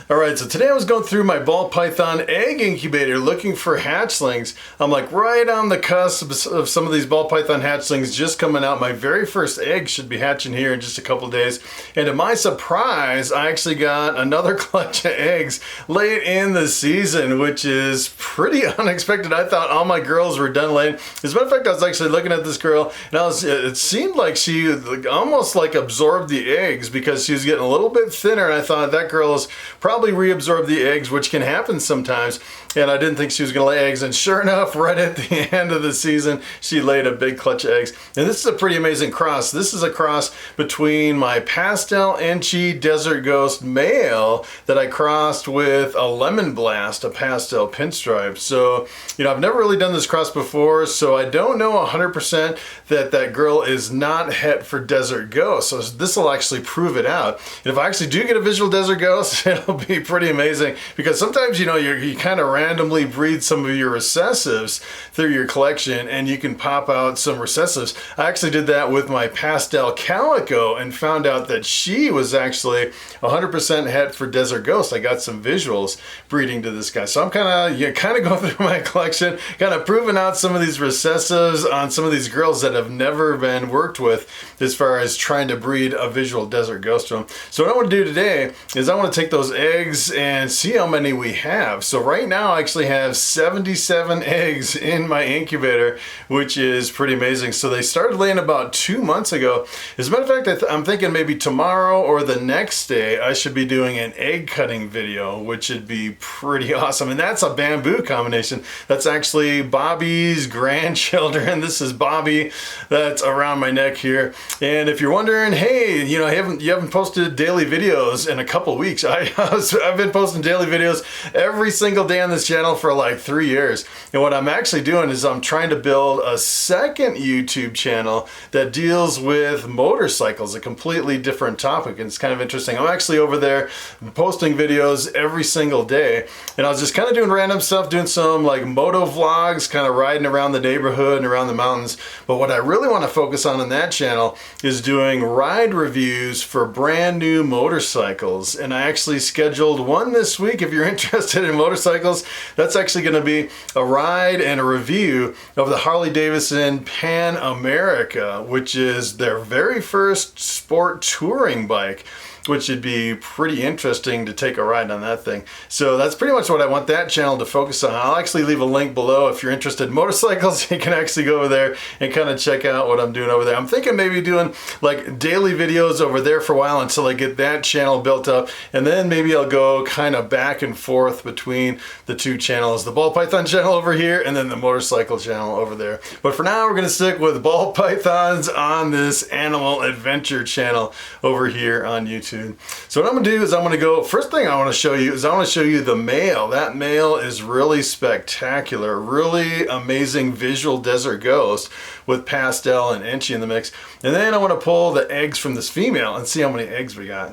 Alright, so today I was going through my Ball Python egg incubator looking for hatchlings. I'm like right on the cusp of some of these Ball Python hatchlings just coming out. My very first egg should be hatching here in just a couple days. And to my surprise, I actually got another clutch of eggs late in the season, which is pretty unexpected. I thought all my girls were done laying. As a matter of fact, I was actually looking at this girl and it seemed like she almost like absorbed the eggs because she was getting a little bit thinner, and I thought that girl's probably reabsorb the eggs, which can happen sometimes, and I didn't think she was going to lay eggs, and sure enough, right at the end of the season, she laid a big clutch of eggs. And this is a pretty amazing cross. This is a cross between my Pastel Enchi Desert Ghost male that I crossed with a Lemon Blast, a pastel pinstripe. So, you know, I've never really done this cross before, so I don't know 100% that that girl is not het for Desert Ghost. So this will actually prove it out. And if I actually do get a visual Desert Ghost, it'll be pretty amazing, because sometimes, you know, you kind of randomly breed some of your recessives through your collection and you can pop out some recessives. I actually did that with my Pastel Calico and found out that she was actually 100% het for Desert Ghost. I got some visuals breeding to this guy. So I'm kind of going through my collection, kind of proving out some of these recessives on some of these girls that have never been worked with as far as trying to breed a visual Desert Ghost to them. So what I want to do today is I want to take those eggs and see how many we have. So right now I actually have 77 eggs in my incubator, which is pretty amazing. So they started laying about 2 months ago. As a matter of fact, I'm thinking maybe tomorrow or the next day I should be doing an egg cutting video, which would be pretty awesome. And that's a bamboo combination. That's actually Bobby's grandchildren. This is Bobby that's around my neck here. And if you're wondering, hey, you know, you haven't posted daily videos in a couple weeks. I've been posting daily videos every single day on this channel for like 3 years. And what I'm actually doing is I'm trying to build a second YouTube channel that deals with motorcycles, a completely different topic. And it's kind of interesting. I'm actually over there posting videos every single day. And I was just kind of doing random stuff, doing some like moto vlogs, kind of riding around the neighborhood and around the mountains. But what I really want to focus on that channel is doing ride reviews for brand new motorcycles. And I actually scheduled one this week. If you're interested in motorcycles, that's actually going to be a ride and a review of the Harley Davidson Pan America, which is their very first sport touring bike, which would be pretty interesting to take a ride on that thing. So that's pretty much what I want that channel to focus on. I'll actually leave a link below. If you're interested in motorcycles, you can actually go over there and kind of check out what I'm doing over there. I'm thinking maybe doing like daily videos over there for a while until I get that channel built up, and then maybe I'll go kind of back and forth between the two channels, the Ball Python channel over here and then the motorcycle channel over there. But for now, we're going to stick with Ball Pythons on this animal adventure channel over here on YouTube. So what I'm going to do is I'm going to go, first thing I want to show you is I want to show you the male. That male is really spectacular, really amazing visual Desert Ghost with Pastel and Enchi in the mix. And then I want to pull the eggs from this female and see how many eggs we got.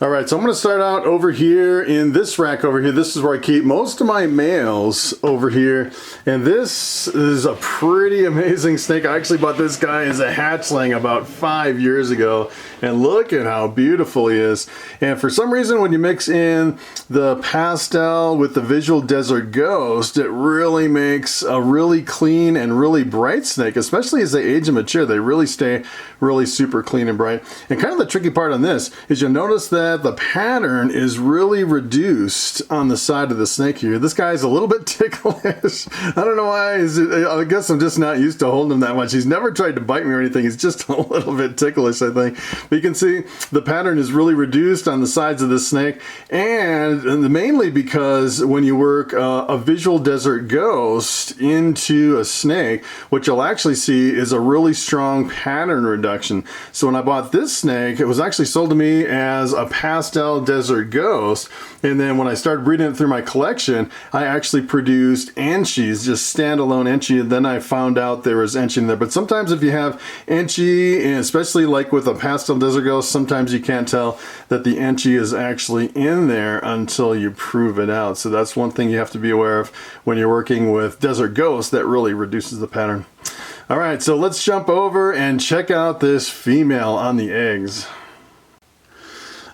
Alright, so I'm going to start out over here in this rack over here. This is where I keep most of my males over here. And this is a pretty amazing snake. I actually bought this guy as a hatchling about 5 years ago. And look at how beautiful he is. And for some reason, when you mix in the pastel with the visual Desert Ghost, it really makes a really clean and really bright snake, especially as they age and mature. They really stay really super clean and bright. And kind of the tricky part on this is you'll notice that the pattern is really reduced on the side of the snake here. This guy's a little bit ticklish. I don't know why. I guess I'm just not used to holding him that much. He's never tried to bite me or anything. He's just a little bit ticklish, I think. But you can see the pattern is really reduced on the sides of this snake, and mainly because when you work a visual Desert Ghost into a snake, what you'll actually see is a really strong pattern reduction. So when I bought this snake, it was actually sold to me as a Pastel Desert Ghost, and then when I started breeding it through my collection, I actually produced Enchis, just standalone Enchi, and then I found out there was Enchi in there. But sometimes if you have Enchi, and especially like with a Pastel Desert Ghost, sometimes you can't tell that the Enchi is actually in there until you prove it out. So that's one thing you have to be aware of when you're working with Desert Ghosts, that really reduces the pattern. All right, so let's jump over and check out this female on the eggs.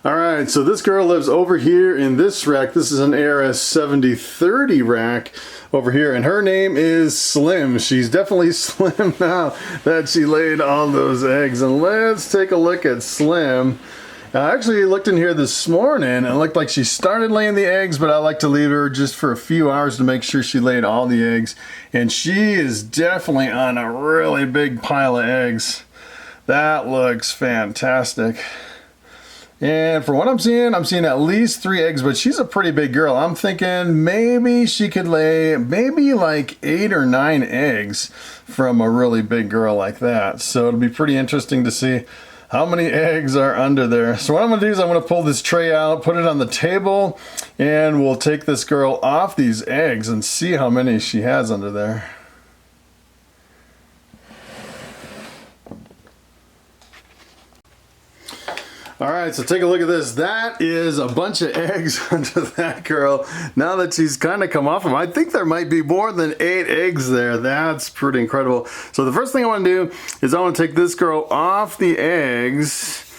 All right, so this girl lives over here in this rack. This is an ARS 7030 rack over here, and her name is Slim. She's definitely slim now that she laid all those eggs. And let's take a look at Slim. I actually looked in here this morning and it looked like she started laying the eggs, but I like to leave her just for a few hours to make sure she laid all the eggs. And she is definitely on a really big pile of eggs. That looks fantastic. And for what I'm seeing at least 3 eggs, but she's a pretty big girl. I'm thinking maybe she could lay maybe like 8 or 9 eggs from a really big girl like that. So it'll be pretty interesting to see how many eggs are under there. So what I'm gonna do is I'm gonna pull this tray out, put it on the table, and we'll take this girl off these eggs and see how many she has under there. All right, so take a look at this. That is a bunch of eggs under that girl. Now that she's kind of come off them, I think there might be more than 8 eggs there. That's pretty incredible. So the first thing I want to do is I want to take this girl off the eggs,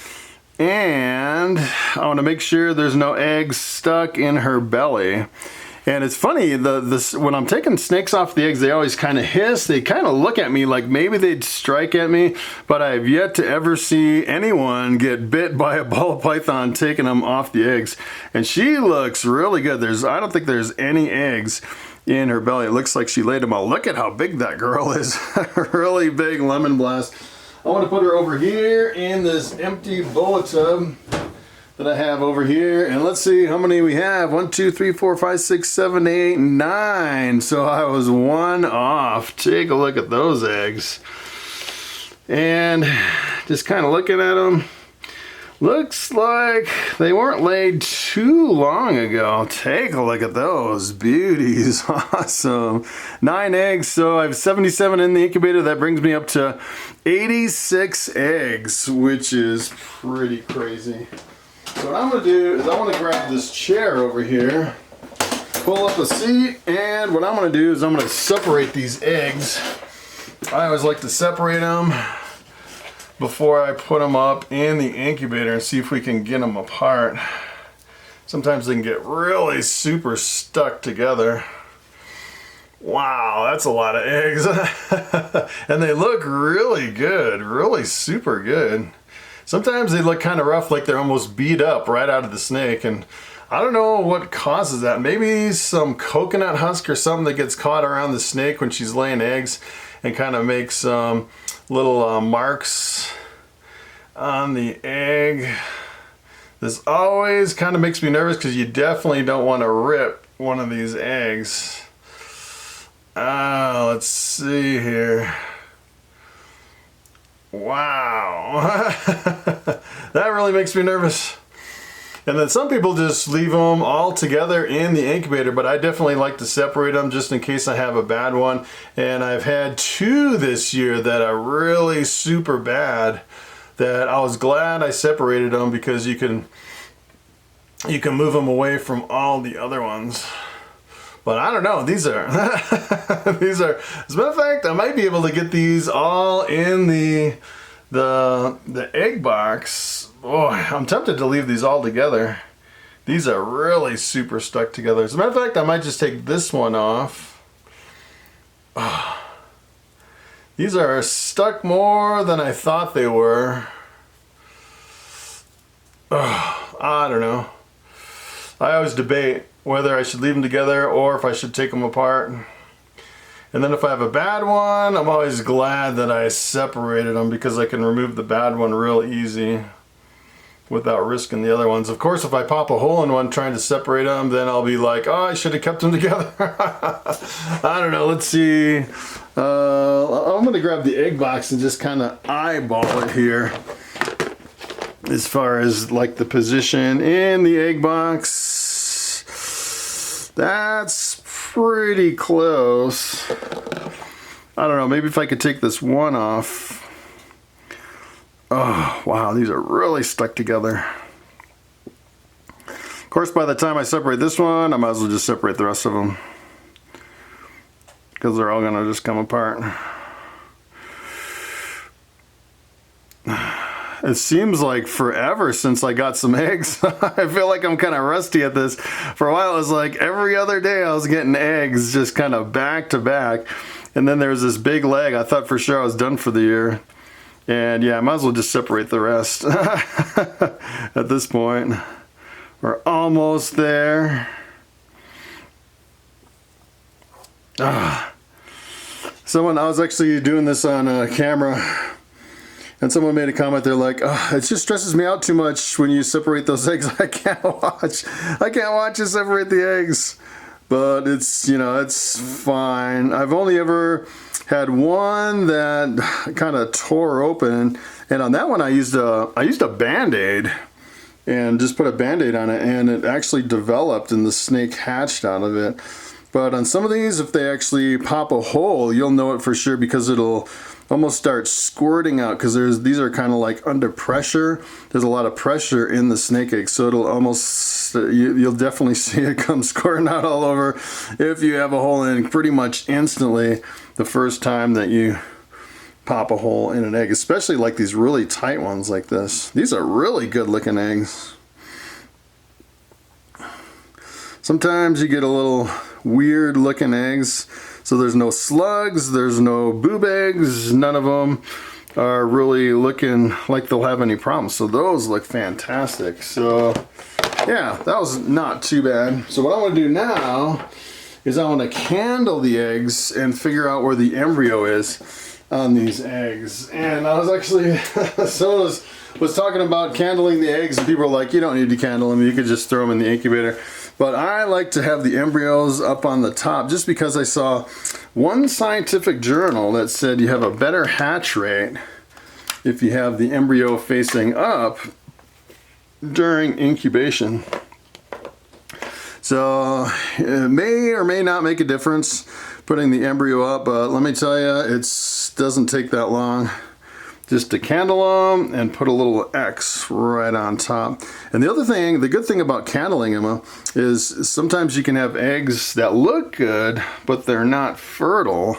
and I want to make sure there's no eggs stuck in her belly. And it's funny, when I'm taking snakes off the eggs, they always kind of hiss. They kind of look at me like maybe they'd strike at me, but I've yet to ever see anyone get bit by a ball python taking them off the eggs. And she looks really good. I don't think there's any eggs in her belly. It looks like she laid them all. Look at how big that girl is. Really big lemon blast. I want to put her over here in this empty bowl tub that I have over here, and let's see how many we have. 1, 2, 3, 4, 5, 6, 7, 8, 9. So I was 1 off. Take a look at those eggs. And just kind of looking at them, looks like they weren't laid too long ago. Take a look at those beauties. Awesome. 9 eggs, so I have 77 in the incubator. That brings me up to 86 eggs, which is pretty crazy. So what I'm going to do is I want to grab this chair over here, pull up a seat, and what I'm going to do is I'm going to separate these eggs. I always like to separate them before I put them up in the incubator and see if we can get them apart. Sometimes they can get really super stuck together. Wow, that's a lot of eggs. And they look really good, really super good. Sometimes they look kind of rough, like they're almost beat up right out of the snake, and I don't know what causes that. Maybe some coconut husk or something that gets caught around the snake when she's laying eggs and kind of makes little marks on the egg. This always kind of makes me nervous because you definitely don't want to rip one of these eggs. Let's see here. Wow, that really makes me nervous. And then some people just leave them all together in the incubator, but I definitely like to separate them just in case I have a bad one. And I've had 2 this year that are really super bad that I was glad I separated them, because you can move them away from all the other ones. But I don't know, these are, as a matter of fact, I might be able to get these all in the egg box. Boy, I'm tempted to leave these all together. These are really super stuck together. As a matter of fact, I might just take this one off. Oh, these are stuck more than I thought they were. Oh, I don't know. I always debate whether I should leave them together or if I should take them apart. And then if I have a bad one, I'm always glad that I separated them, because I can remove the bad one real easy without risking the other ones. Of course, if I pop a hole in one trying to separate them, then I'll be like, oh, I should have kept them together. I don't know, let's see. I'm gonna grab the egg box and just kind of eyeball it here as far as like the position in the egg box. That's pretty close. I don't know, maybe if I could take this one off. Oh, wow, these are really stuck together. Of course, by the time I separate this one, I might as well just separate the rest of them, because they're all gonna just come apart. It seems like forever since I got some eggs. I feel like I'm kind of rusty at this. For a while, it was like every other day I was getting eggs just kind of back to back. And then there was this big leg. I thought for sure I was done for the year. And yeah, I might as well just separate the rest at this point. We're almost there. Someone, I was actually doing this on camera, and someone made a comment. They're like, oh, it just stresses me out too much when you separate those eggs. I can't watch you separate the eggs. But it's, you know, it's fine. I've only ever had one that kind of tore open, and on that one I used a Band-Aid and just put a Band-Aid on it, and it actually developed and the snake hatched out of it. But on some of these, if they actually pop a hole, you'll know it for sure because it'll almost start squirting out, because these are kind of like under pressure. There's a lot of pressure in the snake egg, so it'll almost, you'll definitely see it come squirting out all over if you have a hole in pretty much instantly the first time that you pop a hole in an egg, especially like these really tight ones like this. These are really good looking eggs. Sometimes you get a little weird looking eggs. So there's no slugs, there's no boob eggs, none of them are really looking like they'll have any problems. So those look fantastic. So yeah, that was not too bad. So what I want to do now is I want to candle the eggs and figure out where the embryo is on these eggs. And I was actually, someone was talking about candling the eggs, and people were like, you don't need to candle them, you could just throw them in the incubator. But I like to have the embryos up on the top just because I saw one scientific journal that said you have a better hatch rate if you have the embryo facing up during incubation. So it may or may not make a difference putting the embryo up, but let me tell you, it doesn't take that long just to candle them and put a little X right on top. And the other thing, the good thing about candling them is sometimes you can have eggs that look good, but they're not fertile,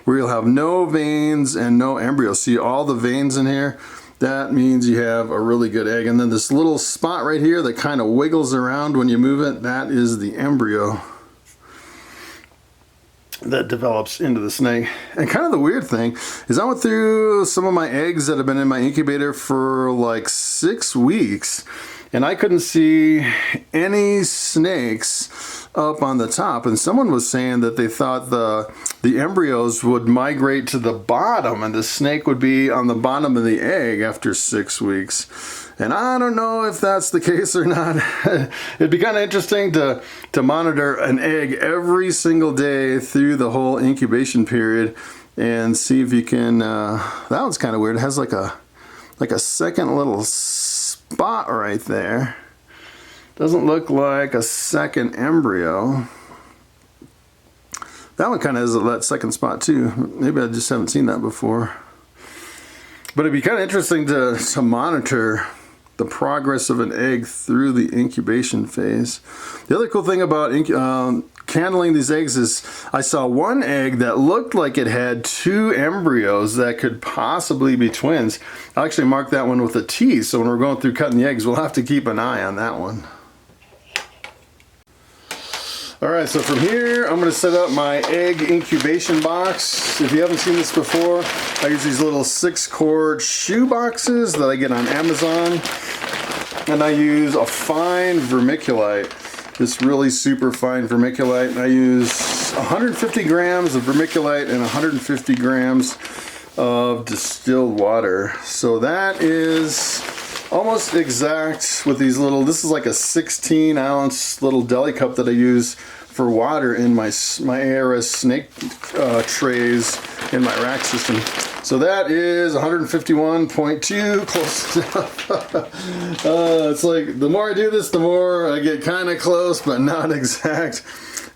where you'll have no veins and no embryo. See all the veins in here? That means you have a really good egg. And then this little spot right here that kind of wiggles around when you move it, that is the embryo that develops into the snake. And kind of the weird thing is I went through some of my eggs that have been in my incubator for like 6 weeks, and I couldn't see any snakes up on the top. And someone was saying that they thought the embryos would migrate to the bottom and the snake would be on the bottom of the egg after 6 weeks. And I don't know if that's the case or not. It'd be kind of interesting to monitor an egg every single day through the whole incubation period and see if you can, that one's kind of weird. It has like a second little spot right there. Doesn't look like a second embryo. That one kind of has that second spot too. Maybe I just haven't seen that before. But it'd be kind of interesting to monitor the progress of an egg through the incubation phase. The other cool thing about candling these eggs is I saw one egg that looked like it had 2 embryos that could possibly be twins. I actually marked that one with a T, so when we're going through cutting the eggs, we'll have to keep an eye on that one. Alright, so from here I'm going to set up my egg incubation box. If you haven't seen this before, I use these little 6-cord shoe boxes that I get on Amazon. And I use a fine vermiculite, this really super fine vermiculite. And I use 150 grams of vermiculite and 150 grams of distilled water. So that is almost exact with these little, this is like a 16-ounce little deli cup that I use for water in my ARS snake trays in my rack system. So that is 151.2, close enough. It's like the more I do this, the more I get kind of close, but not exact.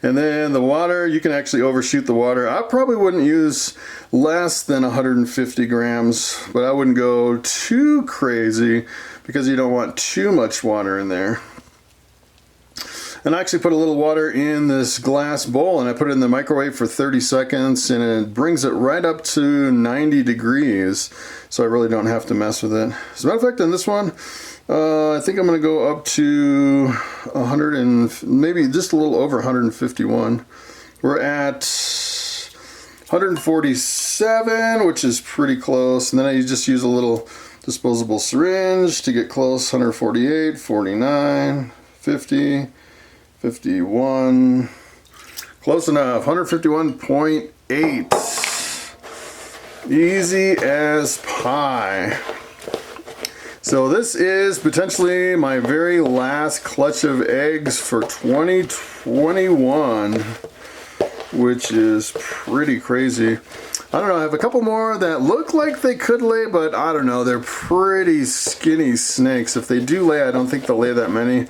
And then the water, you can actually overshoot the water. I probably wouldn't use less than 150 grams, but I wouldn't go too crazy because you don't want too much water in there. And I actually put a little water in this glass bowl and I put it in the microwave for 30 seconds and it brings it right up to 90 degrees. So I really don't have to mess with it. As a matter of fact, on this one, I think I'm going to go up to 100 and maybe just a little over 151. We're at 147, which is pretty close. And then I just use a little disposable syringe to get close. 148, 49, 50. 51, close enough, 151.8, easy as pie. So this is potentially my very last clutch of eggs for 2021, which is pretty crazy. I don't know, I have a couple more that look like they could lay, but I don't know, they're pretty skinny snakes. If they do lay, I don't think they'll lay that many.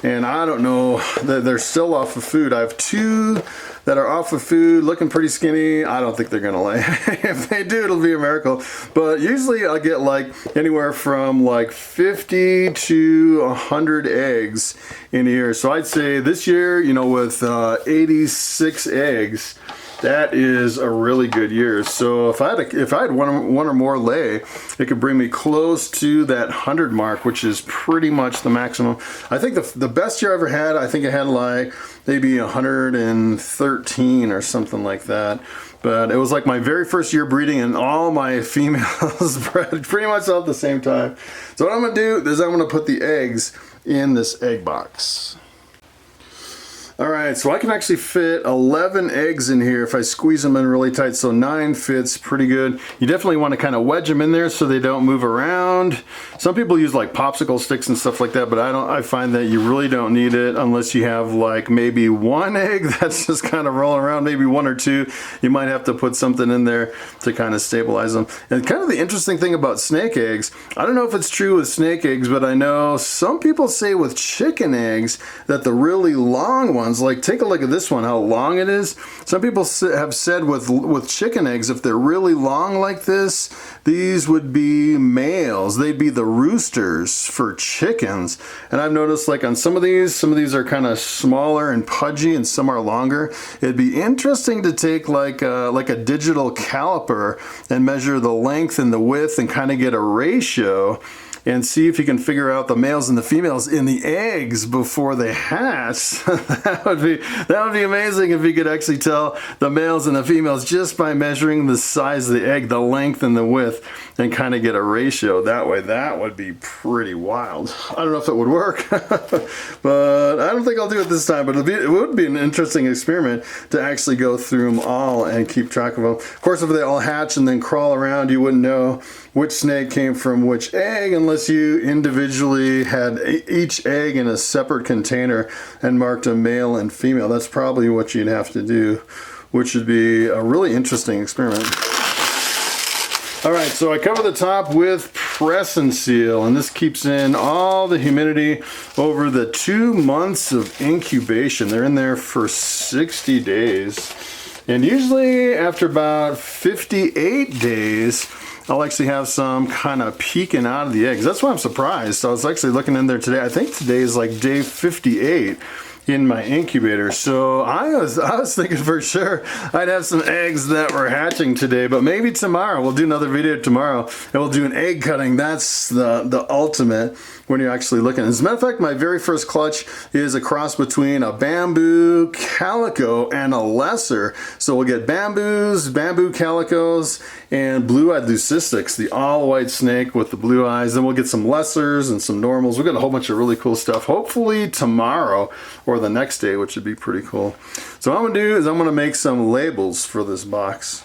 And I don't know, they're still off of food. I have two that are off of food, looking pretty skinny. I don't think they're gonna lay. If they do, it'll be a miracle. But usually I'll get like anywhere from like 50 to 100 eggs in a year. So I'd say this year, you know, with 86 eggs, that is a really good year. So if I had one or more lay, it could bring me close to that 100 mark, which is pretty much the maximum. I think the best year I ever had, I think I had like maybe 113 or something like that. But it was like my very first year breeding and all my females bred pretty much all at the same time. So what I'm gonna do is I'm gonna put the eggs in this egg box. Alright, so I can actually fit 11 eggs in here if I squeeze them in really tight, so 9 fits pretty good. You definitely want to kind of wedge them in there so they don't move around. Some people use like popsicle sticks and stuff like that, but I find that you really don't need it unless you have like maybe one egg that's just kind of rolling around, maybe one or two. You might have to put something in there to kind of stabilize them. And kind of the interesting thing about snake eggs, I don't know if it's true with snake eggs, but I know some people say with chicken eggs that the really long ones, like take a look at this one, how long it is. Some people have said with chicken eggs, if they're really long like this, these would be males. They'd be the roosters for chickens. And I've noticed like on some of these are kind of smaller and pudgy and some are longer. It'd be interesting to take like a digital caliper and measure the length and the width and kind of get a ratio and see if you can figure out the males and the females in the eggs before they hatch. That would be amazing if you could actually tell the males and the females just by measuring the size of the egg, the length and the width, and kind of get a ratio that way. That would be pretty wild. I don't know if it would work, but I don't think I'll do it this time, but it would be an interesting experiment to actually go through them all and keep track of them. Of course, if they all hatch and then crawl around, you wouldn't know which snake came from which egg unless you individually had each egg in a separate container and marked a male and female. That's probably what you'd have to do, which would be a really interesting experiment. All right, so I cover the top with press and seal, and this keeps in all the humidity over the 2 months of incubation. They're in there for 60 days. And usually after about 58 days, I'll actually have some kind of peeking out of the eggs. That's why I'm surprised. So I was actually looking in there today. I think today is like day 58 in my incubator. So I was thinking for sure I'd have some eggs that were hatching today, but maybe tomorrow. We'll do another video tomorrow and we'll do an egg cutting. That's the ultimate when you're actually looking. As a matter of fact, my very first clutch is a cross between a bamboo calico and a lesser. So we'll get bamboos, bamboo calicos, and blue-eyed leucistics, the all-white snake with the blue eyes. Then we'll get some lessers and some normals. We've got a whole bunch of really cool stuff, hopefully tomorrow or the next day, which would be pretty cool. So what I'm gonna do is I'm gonna make some labels for this box.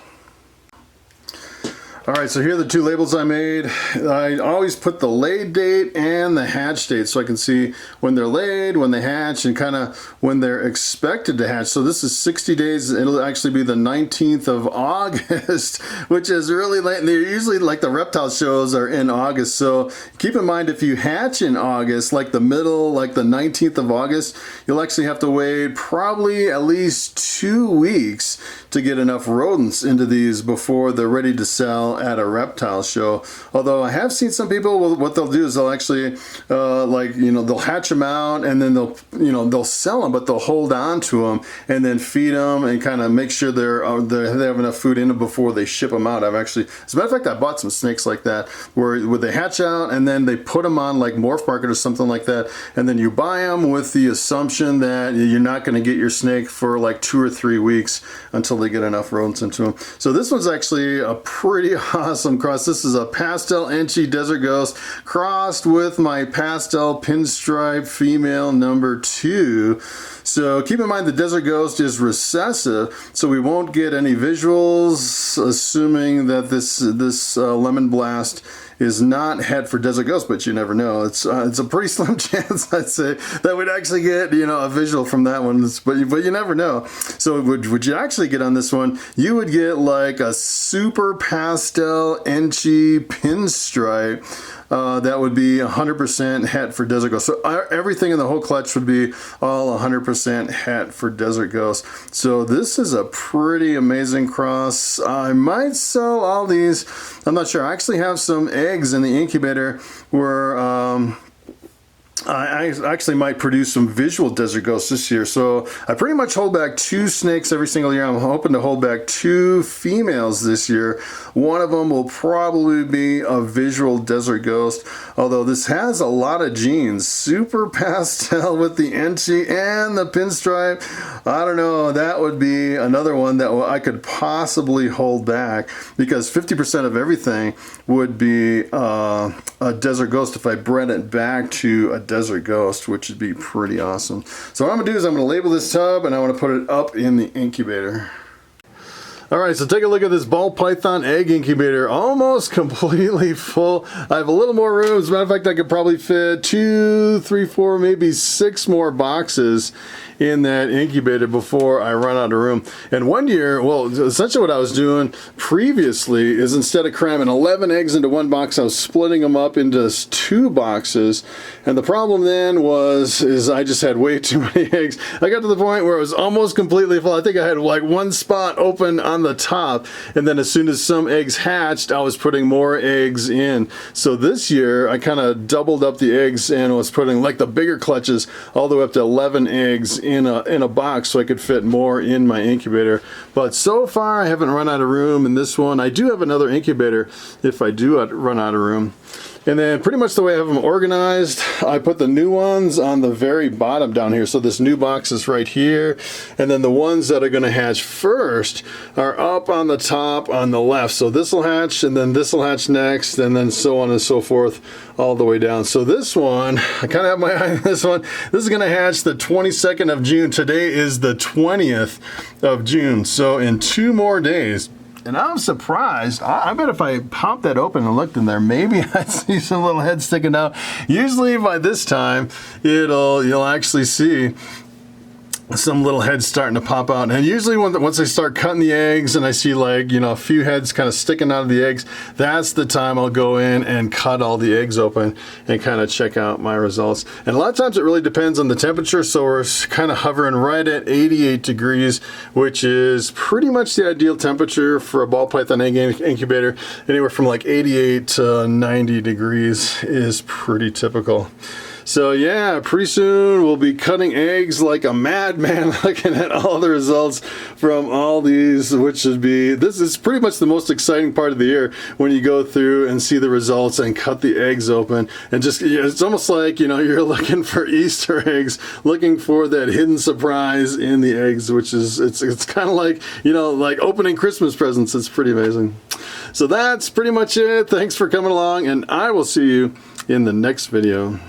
All right, so here are the two labels I made. I always put the laid date and the hatch date so I can see when they're laid, when they hatch, and kind of when they're expected to hatch. So this is 60 days. It'll actually be the 19th of August, which is really late. And they're usually like the reptile shows are in August. So keep in mind if you hatch in August, like the middle, like the 19th of August, you'll actually have to wait probably at least 2 weeks to get enough rodents into these before they're ready to sell at a reptile show. Although I have seen some people, what they'll do is they'll actually like, you know, they'll hatch them out and then they'll, you know, they'll sell them, but they'll hold on to them and then feed them and kind of make sure they have enough food in them before they ship them out. I've actually, as a matter of fact, I bought some snakes like that where they hatch out and then they put them on like Morphmarket or something like that, and then you buy them with the assumption that you're not going to get your snake for like 2 or 3 weeks until they get enough rodents into them. So this one's actually a pretty awesome cross. This is a pastel Enchi Desert Ghost crossed with my pastel pinstripe female number 2. So keep in mind the Desert Ghost is recessive, so we won't get any visuals, assuming that this Lemon Blast is not het for Desert Ghost, but you never know. It's a pretty slim chance, I'd say, that we'd actually get, you know, a visual from that one, but you never know. So would you actually get on this one? You would get like a super pastel Enchi pinstripe. That would be 100% het for Desert Ghost. So everything in the whole clutch would be all 100% het for Desert Ghost. So this is a pretty amazing cross. I might sell all these. I'm not sure. I actually have some eggs in the incubator where I actually might produce some visual Desert Ghosts this year. So I pretty much hold back 2 snakes every single year. I'm hoping to hold back 2 females this year. One of them will probably be a visual Desert Ghost, although this has a lot of genes. Super pastel with the Enchi and the pinstripe. I don't know, that would be another one that I could possibly hold back, because 50% of everything would be a Desert Ghost if I bred it back to a Desert Ghost, which would be pretty awesome. So what I'm gonna do is I'm gonna label this tub and I want to put it up in the incubator. Alright, so take a look at this Ball Python egg incubator, almost completely full. I have a little more room. As a matter of fact, I could probably fit 2, 3, 4, maybe 6 more boxes in that incubator before I run out of room. And one year, well, essentially what I was doing previously is instead of cramming 11 eggs into one box, I was splitting them up into 2 boxes. And the problem then is I just had way too many eggs. I got to the point where it was almost completely full. I think I had like 1 spot open on the top, and then as soon as some eggs hatched, I was putting more eggs in. So this year I kind of doubled up the eggs and was putting like the bigger clutches all the way up to 11 eggs in a box, so I could fit more in my incubator. But so far I haven't run out of room in this one. I do have another incubator if I do run out of room. And then pretty much the way I have them organized, I put the new ones on the very bottom down here. So this new box is right here. And then the ones that are going to hatch first are up on the top on the left. So this will hatch, and then this will hatch next, and then so on and so forth all the way down. So this one, I kind of have my eye on this one. This is going to hatch the 22nd of June. Today is the 20th of June. So in 2 more days. And I'm surprised. I bet if I popped that open and looked in there, maybe I'd see some little heads sticking out. Usually by this time, you'll actually see some little heads starting to pop out. And usually once I start cutting the eggs and I see, like, you know, a few heads kind of sticking out of the eggs, that's the time I'll go in and cut all the eggs open and kind of check out my results. And a lot of times it really depends on the temperature, so we're kind of hovering right at 88 degrees, which is pretty much the ideal temperature for a ball python egg incubator. Anywhere from like 88 to 90 degrees is pretty typical. So yeah, pretty soon we'll be cutting eggs like a madman, looking at all the results from all these, which should be, this is pretty much the most exciting part of the year, when you go through and see the results and cut the eggs open. And just, it's almost like, you know, you're looking for Easter eggs, looking for that hidden surprise in the eggs, which is, it's kind of like, you know, like opening Christmas presents. It's pretty amazing. So that's pretty much it. Thanks for coming along, and I will see you in the next video.